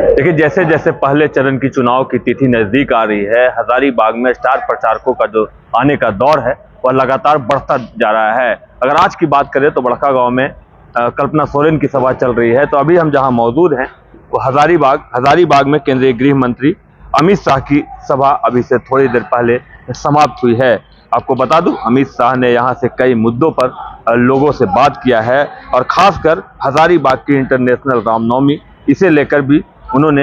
देखिए, जैसे जैसे पहले चरण की चुनाव की तिथि नजदीक आ रही है, हजारीबाग में स्टार प्रचारकों का जो आने का दौर है वह लगातार बढ़ता जा रहा है। अगर आज की बात करें तो बड़कागांव में कल्पना सोरेन की सभा चल रही है। तो अभी हम जहां मौजूद हैं वो हजारीबाग में केंद्रीय गृह मंत्री अमित शाह की सभा अभी से थोड़ी देर पहले समाप्त हुई है। आपको बता दूं, अमित शाह ने यहां से कई मुद्दों पर लोगों से बात किया है और खासकर हजारीबाग की इंटरनेशनल रामनवमी, इसे लेकर भी उन्होंने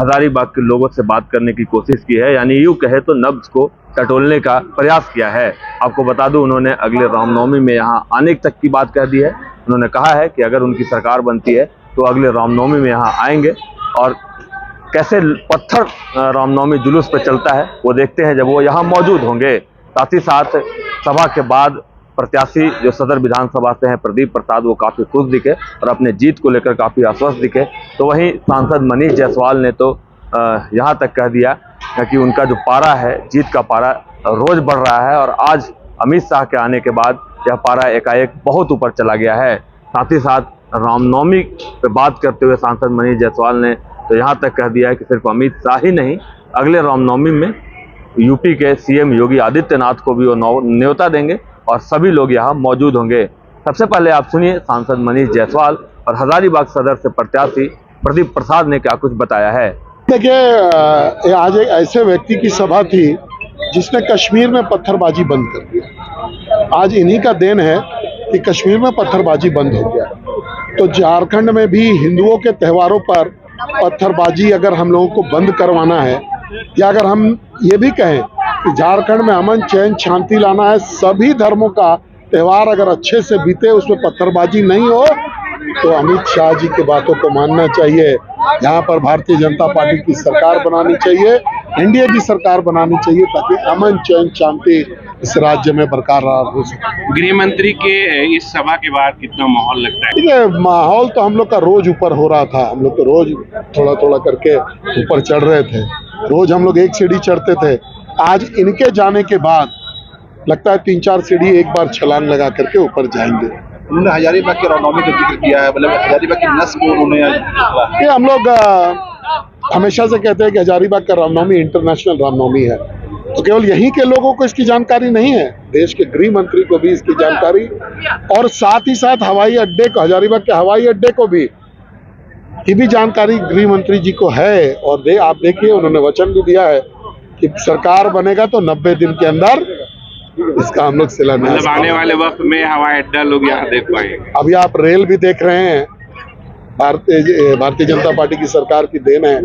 हजारीबाग के लोगों से बात करने की कोशिश की है। यानी यूं कहे तो नब्ज को टटोलने का प्रयास किया है। आपको बता दूं, उन्होंने अगले रामनवमी में यहां आने तक की बात कह दी है। उन्होंने कहा है कि अगर उनकी सरकार बनती है तो अगले रामनवमी में यहां आएंगे और कैसे पत्थर रामनवमी जुलूस पे चलता है वो देखते हैं जब वो यहाँ मौजूद होंगे। साथ ही साथ सभा के बाद प्रत्याशी जो सदर विधानसभा से हैं प्रदीप प्रसाद, वो काफी खुश दिखे और अपने जीत को लेकर काफी आश्वस्त दिखे। तो वहीं सांसद मनीष जायसवाल ने तो यहाँ तक कह दिया कि उनका जो पारा है, जीत का पारा रोज बढ़ रहा है और आज अमित शाह के आने के बाद यह पारा एकाएक बहुत ऊपर चला गया है। साथ ही साथ रामनवमी पे बात करते हुए सांसद मनीष जायसवाल ने तो यहाँ तक कह दिया है कि सिर्फ अमित शाह ही नहीं, अगले रामनवमी में यूपी के सीएम योगी आदित्यनाथ को भी वो न्योता देंगे और सभी लोग यहाँ मौजूद होंगे। सबसे पहले आप सुनिए सांसद मनीष जायसवाल और हजारीबाग सदर से प्रत्याशी प्रदीप प्रसाद ने क्या कुछ बताया है। देखिए, आज एक ऐसे व्यक्ति की सभा थी जिसने कश्मीर में पत्थरबाजी बंद कर दिया। आज इन्हीं का देन है कि कश्मीर में पत्थरबाजी बंद हो गया। तो झारखंड में भी हिंदुओं के त्योहारों पर पत्थरबाजी अगर हम लोगों को बंद करवाना है, या अगर हम ये भी कहें कि झारखंड में अमन चैन शांति लाना है, सभी धर्मों का त्यौहार अगर अच्छे से बीते, उसमें पत्थरबाजी नहीं हो, तो अमित शाह जी की बातों को मानना चाहिए। यहाँ पर भारतीय जनता पार्टी की सरकार बनानी चाहिए, एनडीए की सरकार बनानी चाहिए, ताकि अमन चैन शांति इस राज्य में बरकरार हो सके। गृह मंत्री के इस सभा के बाद कितना माहौल लगता है? देखिए, माहौल तो हम लोग का रोज ऊपर हो रहा था। हम लोग तो रोज थोड़ा थोड़ा करके ऊपर चढ़ रहे थे। रोज हम लोग एक सीढ़ी चढ़ते थे। आज इनके जाने के बाद लगता है 3-4 सीढ़ी एक बार छलांग लगा करके ऊपर जाएंगे। उन्होंने हजारीबाग के रामनवमी का जिक्र किया है, मतलब हजारीबाग की नस्ल को उन्होंने। ये हम लोग हमेशा से कहते हैं कि हजारीबाग का रामनवमी इंटरनेशनल रामनवमी है। तो केवल यहीं के लोगों को इसकी जानकारी नहीं है, देश के गृह मंत्री को भी इसकी जानकारी, और साथ ही साथ हवाई अड्डे को, हजारीबाग के हवाई अड्डे को भी की भी जानकारी गृह मंत्री जी को है। और आप देखिए, उन्होंने वचन भी दिया है कि सरकार बनेगा तो 90 दिन के अंदर इसका हम लोग शिलान्यास। मतलब आने वाले वक्त में हवाई अड्डा लोग यहाँ देख पाएंगे। अभी आप रेल भी देख रहे हैं, भारतीय जनता पार्टी की सरकार की देन है।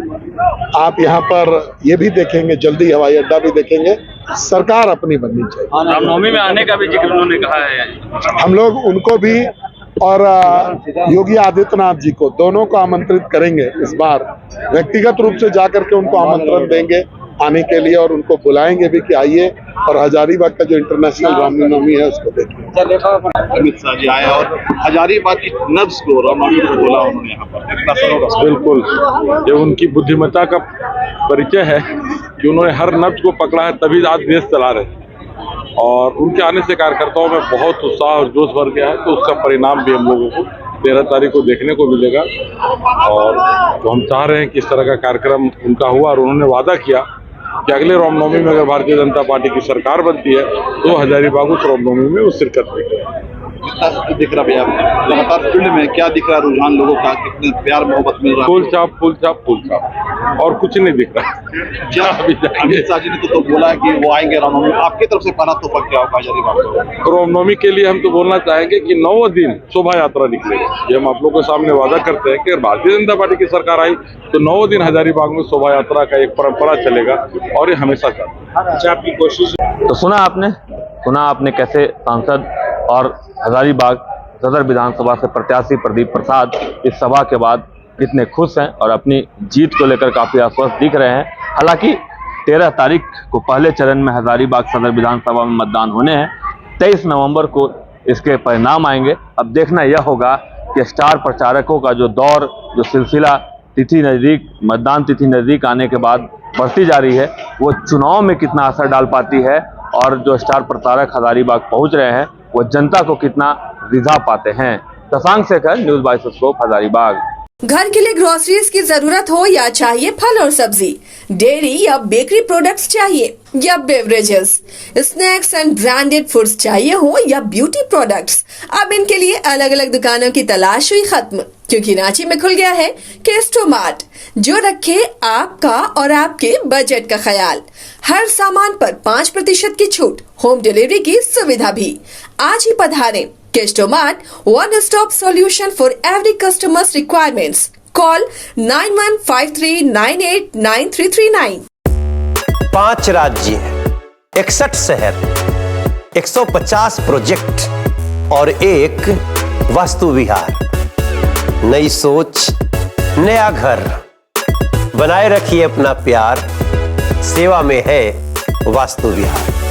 आप यहाँ पर ये भी देखेंगे, जल्दी हवाई अड्डा भी देखेंगे। सरकार अपनी बननी चाहिए। रामनवमी में आने का भी जिक्र उन्होंने कहा है। हम लोग उनको भी और योगी आदित्यनाथ जी को, दोनों को आमंत्रित करेंगे। इस बार व्यक्तिगत रूप से जाकर के उनको आमंत्रण देंगे आने के लिए, और उनको बुलाएंगे भी कि आइए और हजारीबाग का जो इंटरनेशनल रामनवमी है उसको देखें। अमित शाह जी आए और हजारीबाग की नब्ज को रामनवमी को बोला उन्होंने यहाँ पर। बिल्कुल, ये उनकी बुद्धिमत्ता का परिचय है कि उन्होंने हर नब्ज को पकड़ा है, तभी आज देश चला रहे हैं। और उनके आने से कार्यकर्ताओं में बहुत उत्साह और जोश भर गया है। तो उसका परिणाम भी हम लोगों को 13 तारीख को देखने को मिलेगा। और तो हम चाह रहे हैं कि इस तरह का कार्यक्रम उनका हुआ, और उन्होंने वादा किया कि अगले रामनवमी में अगर भारतीय जनता पार्टी की सरकार बनती है तो हजारीबाग उस रामनवमी में वो शिरकत करेंगे। दिख रहा भैया, लगातार फील्ड में क्या दिख रहा है रुझान लोगों का, कितने प्यार मोहब्बत मिल रहा है? फूल छाप, और कुछ नहीं दिख रहा। अमित शाह जी ने तो बोला है कि वो आएंगे रामनवमी। आपकी तरफ से पहला तोहफा क्या होगा हजारीबाग को? रामनवमी के लिए हम तो बोलना चाहेंगे कि 9 दिन शोभा यात्रा निकलेगी। ये हम आप लोगों के सामने वादा करते हैं कि भारतीय जनता पार्टी की सरकार आई तो 9 दिन हजारीबाग में शोभा यात्रा का एक परंपरा चलेगा, और ये हमेशा चलता है। आपकी कोशिश। तो सुना आपने कैसे सांसद और हजारीबाग सदर विधानसभा से प्रत्याशी प्रदीप प्रसाद इस सभा के बाद कितने खुश हैं और अपनी जीत को लेकर काफी आश्वस्त दिख रहे हैं। हालांकि 13 तारीख को पहले चरण में हजारीबाग सदर विधानसभा में मतदान होने हैं। 23 नवंबर को इसके परिणाम आएंगे। अब देखना यह होगा कि स्टार प्रचारकों का जो दौर, जो सिलसिला तिथि नजदीक, मतदान तिथि नजदीक आने के बाद बढ़ती जा रही है, वो चुनाव में कितना असर डाल पाती है, और जो स्टार प्रचारक हजारीबाग पहुंच रहे हैं वो जनता को कितना रिझा पाते हैं। Shashank Shekhar, news bye scope, Hazaribagh. घर के लिए ग्रोसरीज की जरूरत हो या चाहिए फल और सब्जी, डेयरी या बेकरी प्रोडक्ट्स चाहिए या beverages, snacks and branded foods चाहिए हो या ब्यूटी प्रोडक्ट्स, अब इनके लिए अलग अलग दुकानों की तलाश हुई खत्म, क्योंकि रांची में खुल गया है केस्टो मार्ट, जो रखे आपका और आपके बजट का ख्याल। हर सामान पर 5% की छूट, होम डिलीवरी की सुविधा भी। आज ही पधारें Kesto Mart, one stop solution for every customer's requirements. Call 9153989339. 5 राज्य, 61 शहर, 150 प्रोजेक्ट और एक वास्तु विहार। नई सोच, नया घर, बनाए रखिए अपना प्यार, सेवा में है वास्तु विहार।